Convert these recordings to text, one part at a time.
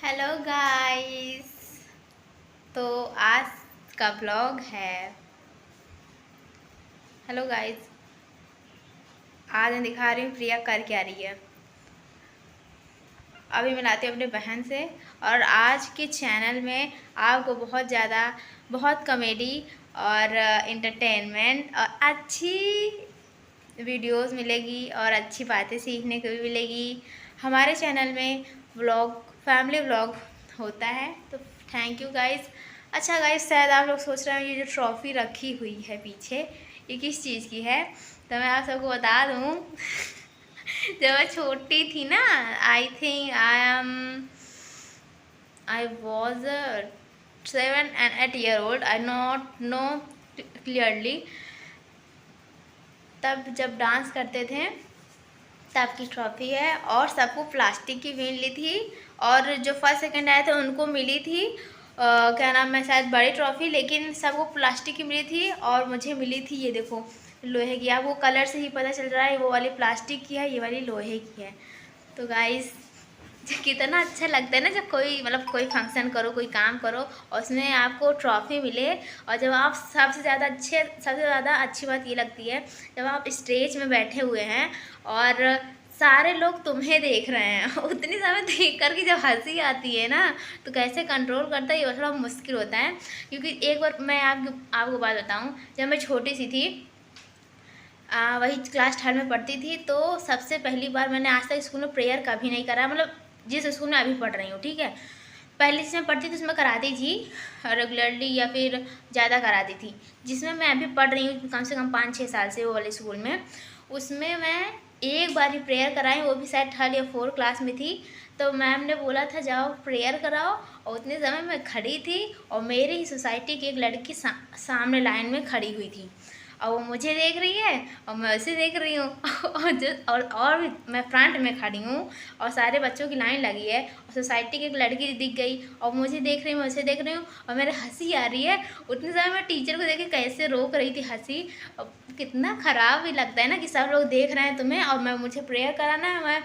Hello guys. तो आज का ब्लॉग है। हेलो गाइस, आज मैं दिखा रही हूँ प्रिया कर क्या रही है। अभी मिलाती हूँ अपने बहन से। और आज के चैनल में आपको बहुत कॉमेडी और इंटरटेनमेंट और अच्छी वीडियोस मिलेगी और अच्छी बातें सीखने को भी मिलेगी। हमारे चैनल में फैमिली व्लॉग होता है। तो थैंक यू गाइस। अच्छा गाइस, शायद आप लोग सोच रहे हैं ये जो ट्रॉफ़ी रखी हुई है पीछे, ये किस चीज़ की है। तो मैं आप सबको बता दूँ जब मैं छोटी थी ना, I was 7 and 8 year old, I not know clearly. तब जब डांस करते थे तब की ट्रॉफ़ी है। और सबको प्लास्टिक की मिली थी और जो फर्स्ट सेकंड आए थे उनको मिली थी क्या नाम है, शायद बड़ी ट्रॉफ़ी, लेकिन सबको प्लास्टिक की मिली थी और मुझे मिली थी ये देखो लोहे की। आपको कलर से ही पता चल रहा है वो वाली प्लास्टिक की है, ये वाली लोहे की है। तो गाइस कितना अच्छा लगता है ना जब कोई फंक्शन करो, कोई काम करो और उसमें आपको ट्रॉफ़ी मिले। और जब आप सबसे ज़्यादा अच्छी बात ये लगती है जब आप स्टेज में बैठे हुए हैं और सारे लोग तुम्हें देख रहे हैं उतनी समय देख कर के जब हंसी आती है ना, तो कैसे कंट्रोल करता है ये थोड़ा मुश्किल होता है। क्योंकि एक बार मैं आपको बात बताऊँ, जब मैं छोटी सी थी, वही क्लास 3 में पढ़ती थी, तो सबसे पहली बार मैंने आज तक स्कूल में प्रेयर कभी नहीं करा। मतलब जिस स्कूल में अभी पढ़ रही हूँ, ठीक है, पहले जिसमें पढ़ती थी उसमें कराती थी रेगुलरली या फिर ज़्यादा कराती थी। जिसमें मैं अभी पढ़ रही हूँ कम से कम 5-6 साल से, वो वाले स्कूल में, उसमें मैं एक बार ही प्रेयर कराई, वो भी शायद 3rd या 4th क्लास में थी। तो मैम ने बोला था जाओ प्रेयर कराओ, और उतने समय मैं खड़ी थी और मेरी ही सोसाइटी की एक लड़की सामने लाइन में खड़ी हुई थी और वो मुझे देख रही है और मैं उसे देख रही हूँ और भी मैं फ्रंट में खड़ी हूँ और सारे बच्चों की लाइन लगी है और सोसाइटी की एक लड़की दिख गई और मुझे देख रही हूँ, मैं उसे देख रही हूँ और मेरे हंसी आ रही है। उतने समय मैं टीचर को देख के कैसे रोक रही थी हंसी। और कितना ख़राब भी लगता है ना कि सब लोग देख रहे हैं तुम्हें और मुझे प्रेयर कराना है, मैं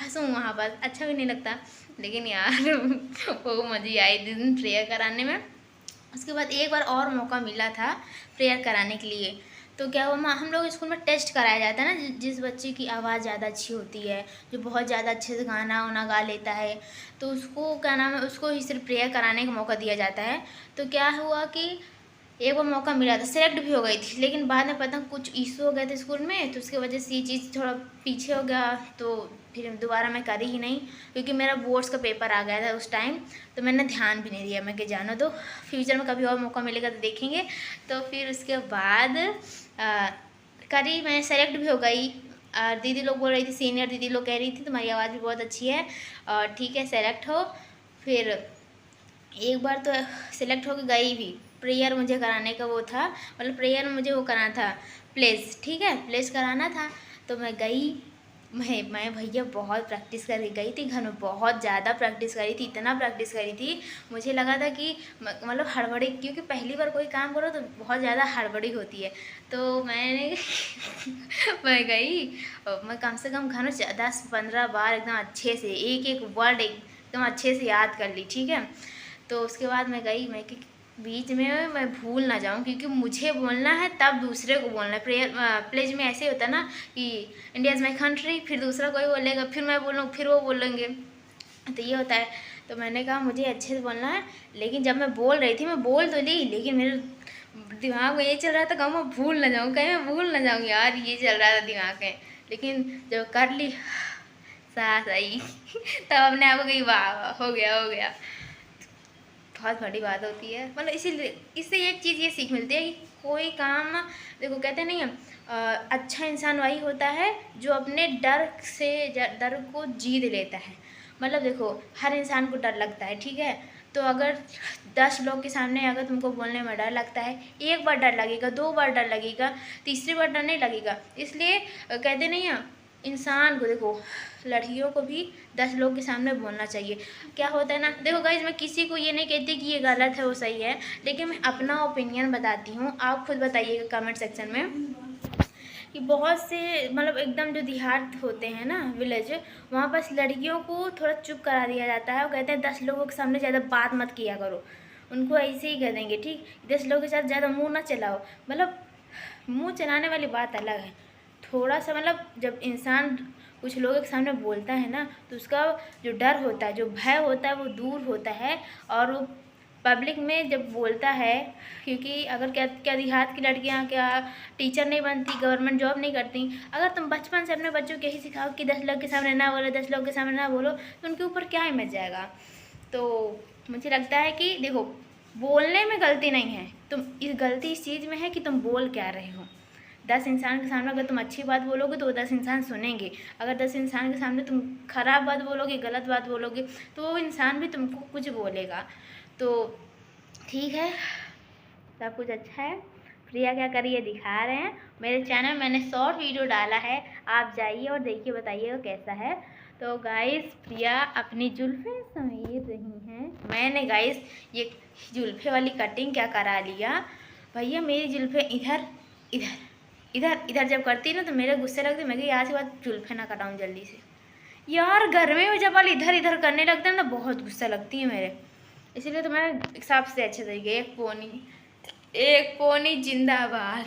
हंसूँ वहाँ पर, अच्छा भी नहीं लगता। लेकिन यार वो मज़े आई दिन प्रेयर कराने में। उसके बाद एक बार और मौका मिला था प्रेयर कराने के लिए। तो क्या हुआ, हम लोग स्कूल में टेस्ट कराया जाता है ना, जिस बच्चे की आवाज़ ज़्यादा अच्छी होती है, जो बहुत ज़्यादा अच्छे से गाना वाना गा लेता है, तो उसको क्या नाम है, उसको ही सिर्फ प्रेयर कराने का मौका दिया जाता है। तो क्या हुआ कि एक बार मौका मिला था, सेलेक्ट भी हो गई थी, लेकिन बाद में पता कुछ इशू हो गया था स्कूल में, तो उसकी वजह से ये चीज़ थोड़ा पीछे हो गया। तो फिर दोबारा मैं करी ही नहीं, क्योंकि मेरा बोर्ड्स का पेपर आ गया था उस टाइम। तो मैंने ध्यान भी नहीं दिया, मैं कि जानो तो फ्यूचर में कभी और मौका मिलेगा तो देखेंगे। तो फिर उसके बाद करी, मैं सेलेक्ट भी हो गई। दीदी लोग बोल रही थी, सीनियर दीदी लोग कह रही थी तुम्हारी आवाज़ भी बहुत अच्छी है और ठीक है सेलेक्ट हो। फिर एक बार तो सिलेक्ट होकर गई भी, प्रेयर मुझे कराने का वो था, मतलब प्रेयर में मुझे वो कराना था प्लेस, ठीक है, प्लेस कराना था। तो मैं गई, मैं भैया बहुत प्रैक्टिस करके गई थी, घर में बहुत ज़्यादा प्रैक्टिस करी थी, इतना प्रैक्टिस करी थी मुझे लगा था कि मतलब हड़बड़ी, क्योंकि पहली बार कोई काम करो तो बहुत ज़्यादा हड़बड़ी होती है। तो मैंने मैं गई और मैं कम से कम घर में 10-15 बार एकदम अच्छे से एक एक वर्ड एकदम अच्छे से याद कर ली, ठीक है। तो उसके बाद मैं गई, मैं कि बीच में मैं भूल ना जाऊं, क्योंकि मुझे बोलना है तब दूसरे को बोलना है। प्रेयर प्लेज में ऐसे होता है ना कि इंडिया इज़ माई कंट्री, फिर दूसरा कोई बोलेगा, फिर मैं बोलूँ, फिर वो बोलेंगे, तो ये होता है। तो मैंने कहा मुझे अच्छे से बोलना है, लेकिन जब मैं बोल रही थी, मैं बोल तो ली, लेकिन मेरे दिमाग में ये चल रहा था कहीं मैं भूल ना जाऊँ, कहीं मैं भूल ना जाऊँ यार, ये चल रहा था दिमाग में। लेकिन जब कर ली सांस आई तब अपने आप को कही वाह हो गया हो गया। बहुत बड़ी बात होती है, मतलब इसीलिए इससे एक चीज़ ये सीख मिलती है कि कोई काम, देखो कहते नहीं है अच्छा इंसान वही होता है जो अपने डर को जीत लेता है। मतलब देखो हर इंसान को डर लगता है, ठीक है, तो अगर 10 लोग के सामने अगर तुमको बोलने में डर लगता है, एक बार डर लगेगा, 2 बार डर लगेगा, तीसरी बार डर नहीं लगेगा। इसलिए कहते नहीं है इंसान को, देखो लड़कियों को भी 10 लोग के सामने बोलना चाहिए। क्या होता है ना, देखो गाइज मैं किसी को ये नहीं कहती कि ये गलत है वो सही है, लेकिन मैं अपना ओपिनियन बताती हूँ, आप खुद बताइएगा कमेंट सेक्शन में कि बहुत से मतलब एकदम जो देहात होते हैं ना, विलेज, वहाँ बस लड़कियों को थोड़ा चुप करा दिया जाता है और कहते हैं 10 लोगों के सामने ज़्यादा बात मत किया करो। उनको ऐसे ही कह देंगे, ठीक, 10 लोगों के साथ ज़्यादा मुंह ना चलाओ। मतलब मुंह चलाने वाली बात अलग है, थोड़ा सा मतलब जब इंसान कुछ लोगों के सामने बोलता है ना, तो उसका जो डर होता है, जो भय होता है, वो दूर होता है। और वो पब्लिक में जब बोलता है, क्योंकि अगर क्या क्या देहात की लड़कियां क्या टीचर नहीं बनती, गवर्नमेंट जॉब नहीं करती, अगर तुम बचपन से अपने बच्चों को यही सिखाओ कि 10 लोग के सामने ना बोलो, 10 लोग के सामने ना बोलो, तो उनके ऊपर क्या इमेज जाएगा। तो मुझे लगता है कि देखो, बोलने में गलती नहीं है, तुम इस गलती इस चीज़ में है कि तुम बोल क्या रहे हो। 10 इंसान के सामने अगर तुम अच्छी बात बोलोगे तो वो 10 इंसान सुनेंगे। अगर 10 इंसान के सामने तुम खराब बात बोलोगे, गलत बात बोलोगे, तो वो इंसान भी तुमको कुछ बोलेगा। तो ठीक है, सब कुछ अच्छा है। प्रिया क्या कर रही है दिखा रहे हैं। मेरे चैनल में मैंने शॉर्ट वीडियो डाला है, आप जाइए और देखिए, बताइएगा कैसा है। तो गाइस, प्रिया अपनी जुल्फ़ें समेट रही हैं। मैंने गाइस ये जुल्फ़े वाली कटिंग क्या करा लिया, भैया मेरी जुल्फ़ें इधर इधर इधर इधर जब करती ना तो मेरे गुस्से लगते, मैं कि आज के बाद जुल्फ़ें ना कटाऊँ जल्दी से। यार गर्मी में जब वाल इधर इधर करने लगते हैं ना, बहुत गुस्सा लगती है मेरे, इसीलिए तो मैं हिसाब से अच्छे तरीके, एक पोनी जिंदाबाद।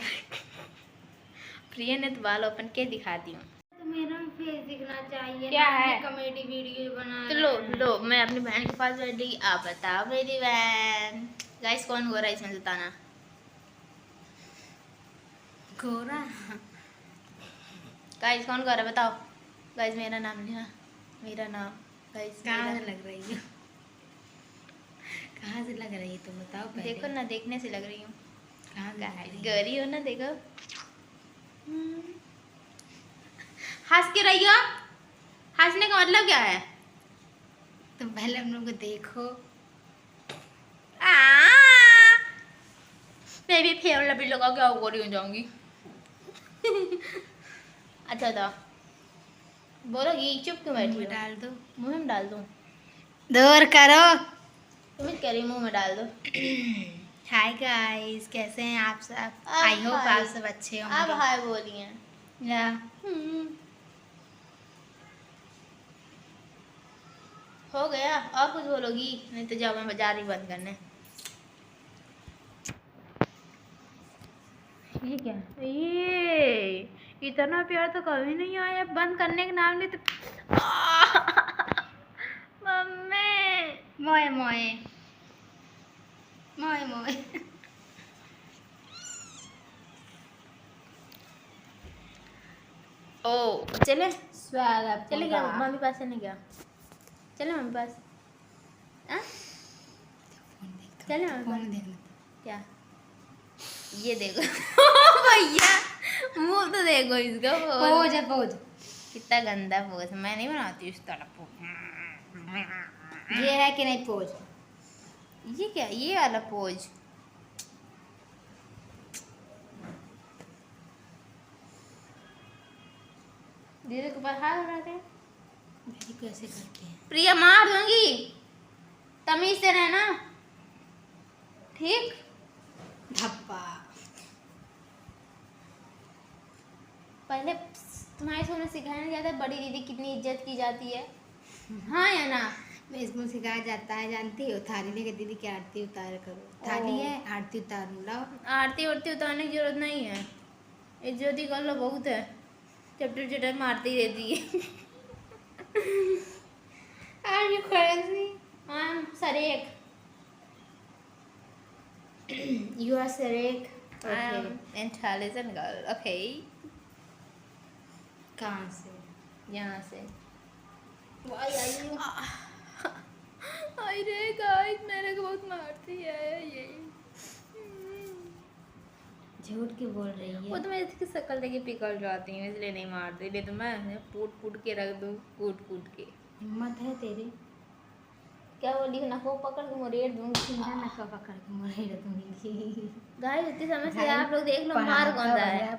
प्रिया ने तो बाल ओपन के दिखा दी हूँ। तो मेरा फेस दिखना चाहिए, क्या है कॉमेडी वीडियो बना तो लो मैं अपनी बहन के पास बैठी, आप बताओ मेरी बहन। गाइस कौन हो रहा है इसमें बताना। गोरा गाइस कौन कर रहा है बताओ। गाइस मेरा नाम लिया, मेरा नाम गाइस। कहाँ से लग रही है, कहाँ से लग रही है तुम बताओ पहले। देखो ना, देखने से लग रही हूँ। कहाँ से लग रही है? गौरी हो ना, देखो हंस के रही हो। हंसने का मतलब क्या है? तुम पहले हम लोग को देखो। मैं भी फेयर लवली लगा के गोरी हो जाऊंगी। अच्छा था, बोलोगी चुप क्यों बैठी हो? डाल दो, मुंह में डाल दूं? दूर करो। तुम कह रही मुंह में डाल दो। हाय गाइस, कैसे हैं आप सब? अब आई होप हाय। आप सब अच्छे अब होंगे। हाय बोली हैं। या हो गया, और कुछ बोलोगी? नहीं तो जाओ मैं बाजार ही बंद करने। ये क्या, ये इतना प्यार तो कभी नहीं आया, बंद करने के नाम नहीं तो। मम्मी मोए मोए मोए मोए। ओ चले स्वागत चले क्या मम्मी पास, चले क्या, चले मम्मी पास। चले मम्मी फोन पास। देखना। क्या ये देखो। भैया मुंह तो देखो इसका, पोज है पोज। कितना गंदा पोज। मैं नहीं बनाती इस तरह पोज। ये है कि नहीं पोज? ये क्या, ये वाला पोज? दीदी के ऊपर हाथ उठा के कैसे करके है? प्रिया मार दूंगी, तमीज से रहना, ठीक? धप्पा। पहले तुम्हारे स्कूल में सिखाया नहीं जाता बड़ी दीदी कितनी इज्जत की जाती है, हाँ या ना? मैं इसमें सिखाया जाता है, जानती हो? थाली लेके दीदी की आरती उतार करो। थाली है, आरती उतार लाओ। आरती उरती उतारने की जरूरत नहीं है, इज्जत ही कर लो, बहुत है। चप्टर चटर मारती रहती है। Are you crazy? सरेक। You are Sarek. I'm intelligent girl, okay? कहाँ से? यहाँ से। Why are you? अरे गाइस मेरे को बहुत मारती है ये। झूठ क्यों बोल रही है? वो तो मैं इसकी शक्ल देख के पिघल जाती हूँ, इसलिए नहीं मारती, नहीं तो मैं कूट के रख दूँ, कूट के। हिम्मत है तेरी? क्या बोली, नखो पकड़ के मुरेड़ दूंगी। सीधा नखा पकड़ के मुरेड़ दूंगी। गाइस इतनी समय से आप लोग देख लो मार कौन रहा है।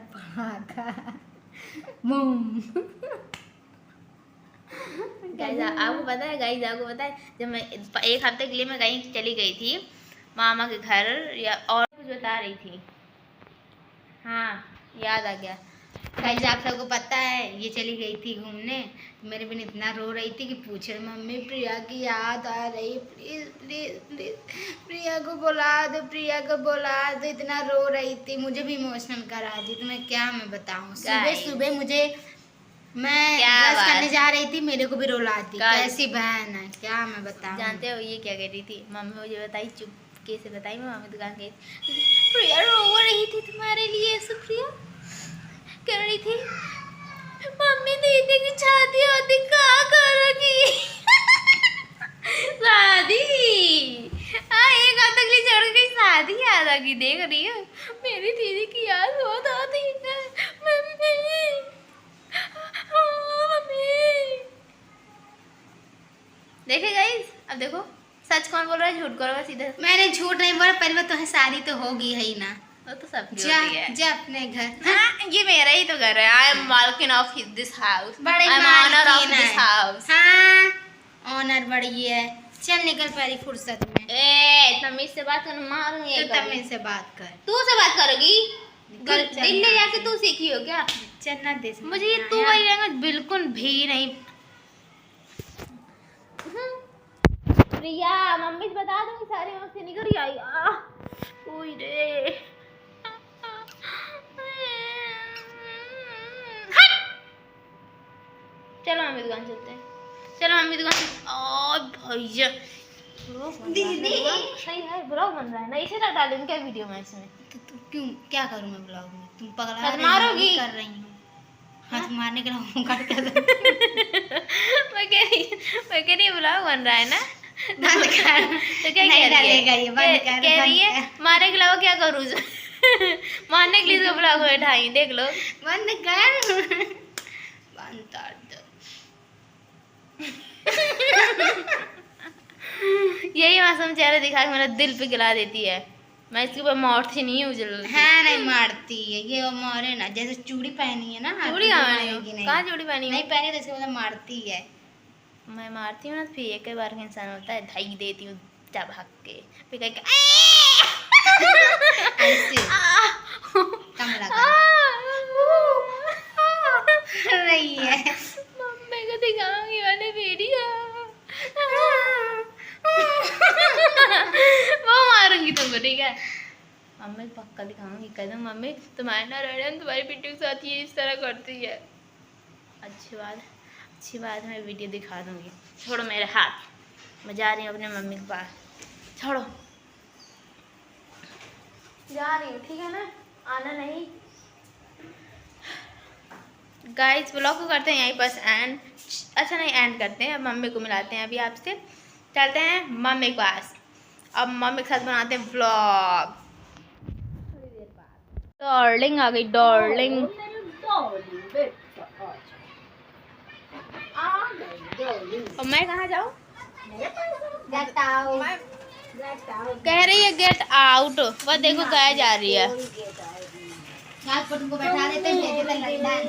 गाइस आपको पता है, गाइस आपको पता है, जब मैं 1 हफ्ते के लिए मैं कहीं चली गई थी मामा के घर, या और कुछ बता रही थी, हाँ याद आ गया। गाइस आप सबको पता है ये चली गई थी घूमने, मेरे बिन इतना रो रही थी कि पूछ रहे मम्मी प्रिया की याद आ रही, प्लीज प्लीज प्लीज प्रिया को बुला दो, प्रिया को बुला दो, इतना रो रही थी, मुझे भी इमोशनल करा दी। तो मैं बताऊं, सुबह सुबह मुझे मैं ब्रश करने जा रही थी, मेरे को भी रुला दी। कैसी बहन है, क्या मैं बताऊं। जानते हो ये क्या कह रही थी मम्मी, मुझे बताई चुपके से बताई, मैं मम्मी दुकान गई, प्रिया रो रही थी तुम्हारे लिए, सुप्रिया कह रही थी मम्मी दीदी की शादी होती कहाँ करोगी। शादी एक हाथ तकली छोड़ गई, शादी याद आ गई, देख रही हो मेरी दीदी की याद बहुत आती है मम्मी। देखे गाइस, अब देखो सच कौन बोल रहा है झूठ कौन बोल रहा है, सीधा मैंने झूठ नहीं बोला, पहले तो है शादी तो होगी है ही ना, वो तो सबकी जा होती है। जा अपने घर। हाँ, ये मेरा ही तो घर है। आई एम मालकिन ऑफ दिस हाउस, बड़े आई एम ऑनर ऑफ मालकिन दिस है। हाउस। हाँ ऑनर बड़ी है, चल निकल पहली फुर्सत में। तमीज से बात कर, मारूंगी तो एक तब बारी। से बात कर, तू से बात करोगी, निकल चल दिल्ली यहाँ जाके से। तू सीखी हो क्या? चलना दे मुझे ये तू वाली लैंग्वेज बिल्कुल भी नहीं। प्रिया मम्मी से बता दूंगी सारी मुझसे निकल आई। ओए रे चलो मम्मी दुकान चलते हैं, चलो मम्मी दुकान। ओ भैया दीदी। सही है, ब्लॉग बन रहा है ना, इसे ना डालूंगी क्या वीडियो में इसमें? तो क्यों क्या करूं मैं ब्लॉग में, तुम पगला हाथ रही हो, मारोगी? कर रही हूँ हाथ मारने के लिए कर कर मैं कह रही ब्लॉग बन रहा है ना, बंद कर। तो क्या नहीं कह रही डालेगा है? ये, बंद कर, कह रही बंद है मारने के अलावा क्या करूँ? मारने के लिए तो ब्लॉग में उठाई, देख लो। बंद कर, बंद कर दो। यही मासूम चेहरा दिखा के मेरा दिल पिघला देती है। मैं इसके ऊपर मारती नहीं हूँ जल्दी। हाँ नहीं मारती है ये, वो मारे ना, जैसे चूड़ी पहनी है ना, हाथ चूड़ी में कहाँ मारेगी पहनी नहीं। कहाँ चूड़ी पहनी नहीं पहनी तो इसके मतलब मारती है। मैं मारती हूँ ना, फिर एक ही बार का इंसान होता है, धाई देती हूँ जा भाग के, फिर कह के ऐसे कमला कर रही है। मम्मी को दिखाऊंगी वाले वीडियो, वो मारूंगी तुमको, ठीक है? मम्मी को पक्का दिखाऊंगी, कह दूँ मम्मी तुम्हारे ना रहने तुम्हारी पिट्टू के साथ ये इस तरह करती है। अच्छी बात मैं वीडियो दिखा दूंगी। छोड़ो मेरे हाथ, मैं जा रही हूँ अपने मम्मी के पास, छोड़ो जा रही हूँ, ठीक है ना? आना नहीं। गाइस ब्लॉग को करते हैं यहीं पर एंड, अच्छा नहीं एंड करते हैं, अब मम्मी को मिलाते हैं, अभी आपसे चलते हैं मम्मी के पास, अब मम्मी के साथ बनाते हैं ब्लॉग। डार्लिंग आ गई, डार्लिंग। और मैं कहाँ जाऊँ? कह रही है गेट आउट, वह देखो गाय जा रही है। तुमको बैठा देते हैं लंदन।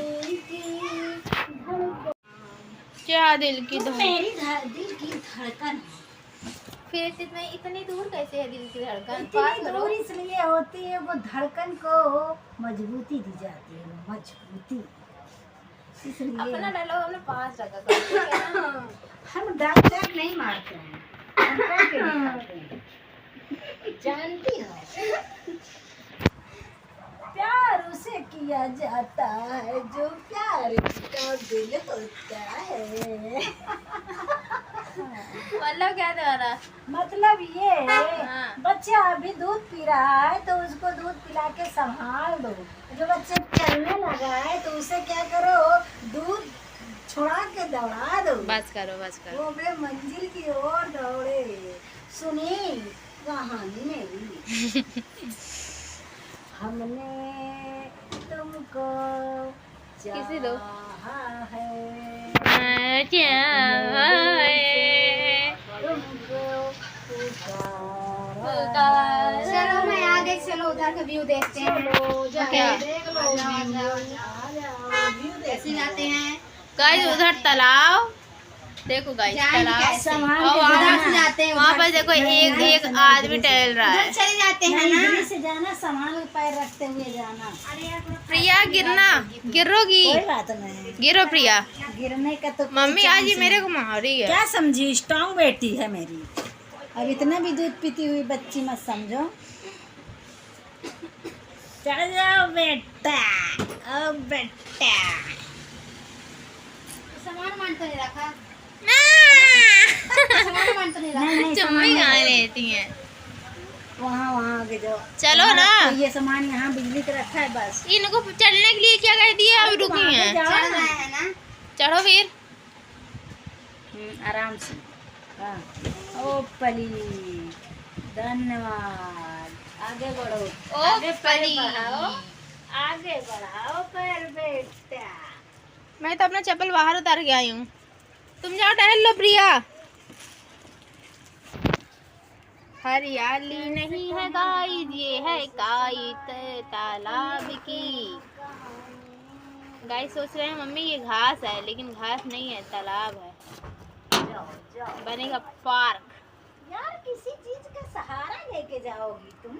क्या दिल की मेरी दिल की धड़कन, फिर इतनी दूर कैसे है दिल की धड़कन? इतनी दूर इसलिए होती है, वो धड़कन को मजबूती दी जाती है, मजबूती इसलिए। अपना डायलॉग हमने पास रखा करो, ठीक है ना? हम डाक नहीं मारते हैं, हम करके दिखाते हैं। जानती हो प्यार उसे किया जाता है जो प्यार का दिल होता है। मतलब क्या तुम्हारा? मतलब ये हाँ। बच्चा अभी दूध पी रहा है तो उसको दूध पिला के संभाल दो। जो बच्चे चलने लगा है तो उसे क्या करो, दूध छुड़ा के दौड़ा दो, बस करो। वो अपने मंजिल की ओर दौड़े। सुनी कहानी मेरी। हमने तुमको किसी दो। चाहा है, तुमको पुकारा। चलो मैं आ गई, चलो उधर का व्यू देखते हैं। क्या? देख लो व्यू, आ जाओ व्यू कैसे देखो। जाते हैं? गाइस उधर तालाब देखो गाइस जाएंगे तालाब कैसे? संभाल और के वहाँ जाना। से जाते हैं वहाँ उधर पर देखो एक एक आदमी टहल रहा है। उधर चले जाते हैं नहीं, ना। इधर से जाना, संभाल के पैर रखते हुए जाना। प्रिया गिरना, गिरोगी, कोई बात नहीं, गिरो प्रिया। गिरने का तो मम्मी कोई आज ये चांस मेरे नहीं। को मार रही है। क्या समझी, स्ट्रांग बेटी है मेरी। अब इतना भी दूध पीती हुई बच्ची मत समझो। चल जाओ बेटा, ओ बेटा। सामान मान तो नहीं रखा, नहीं सामान मान तो नहीं रखा। नहीं चुम्मी कहाँ लेती हैं। वहाँ वहाँ आगे जाओ। चलो यहाँ ना। रखो, ये सामान यहाँ बिजली का रखा है बस। इनको चलने के लिए क्या कह दिया, अब रुकी वहाँ पे हैं। जाओ चल ना। रहे हैं ना। चढ़ो फिर। आराम से। हाँ। ओ पली, धन्यवाद। आगे बढ़ो, ओ आगे पैर पली। बढ़ाओ, आगे बढ़ाओ पैर बेटा। मैं तो अपना चप्पल बाहर उतार के आई हूँ। तुम जाओ टहल लो प्रिया। हरियाली नहीं है गाइस, ये है काइत तालाब की। गाइस सोच रहे हैं मम्मी ये घास है, लेकिन घास नहीं है, तालाब है। जाओ जाओ। बनेगा पार्क। यार किसी चीज का सहारा लेके जाओगी तुम।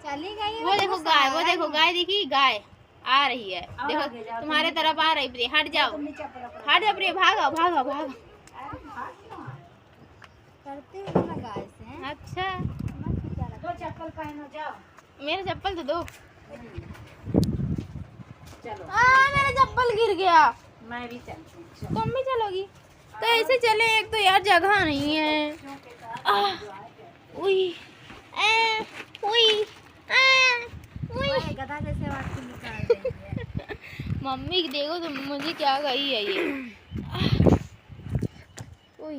चली गई वो देखो गाय, वो देखो गाय, देखी गाय आ रही है। और देखो आगे जाओ, तुम्हारे तरफ आ रही प्रिया, हट जाओ, तुम नीचे पकड़ो। हट जाओ प्रिया, भागो भागो भागो। अरे भाग क्यों आए? करते हुए लगा ऐसे। अच्छा दो चप्पल पहनो, जाओ। मेरा चप्पल तो दो। चलो मेरा चप्पल गिर गया। मैं भी चलती हूँ। चलो। तुम भी चलोगी तो ऐसे चले, एक तो यार जगह नहीं है। उई उई उई। गधा जैसे आवाज निकाल देंगे। मम्मी देखो तुम मुझे क्या कही है ये। उई।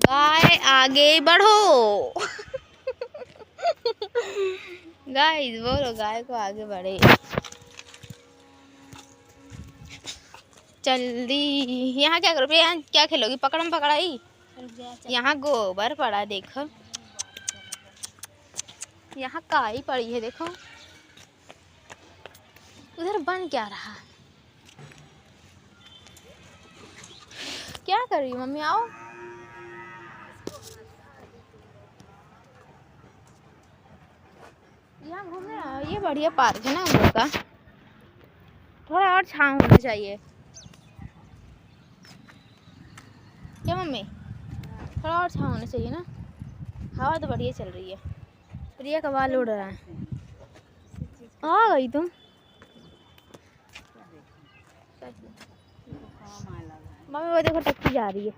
गाय आगे बढ़ो। गाइस बोलो गाय को आगे बढ़े। जल्दी। यहाँ क्या करो यहाँ, क्या खेलोगी, पकड़म पकड़ाई। यहाँ गोबर पड़ा देखो, यहाँ काई पड़ी है देखो। उधर बन क्या रहा, क्या कर रही हो मम्मी, आओ। यहाँ घूमने आओ, ये बढ़िया पार्क है ना हम लोग का। थोड़ा और छाँव होना चाहिए, क्या मम्मी, थोड़ा और छाँव होना चाहिए ना। हवा तो बढ़िया चल रही है। प्रिया का बाल उड़ रहा है। आ गई तुम। मम्मी वो देखो टक्की जा रही है,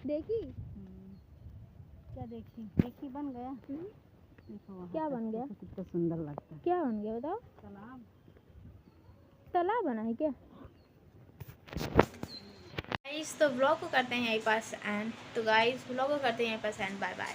देखी क्या देखी, देखी बन गया। देखो वहाँ क्या बन गया, कितना सुंदर लगता है। क्या बन गया बताओ। तालाब। तालाब बना है क्या। गाइस तो व्लॉग को करते हैं यहीं पास एंड। तो गाइस व्लॉग को करते हैं यहीं पास एंड। Bye bye.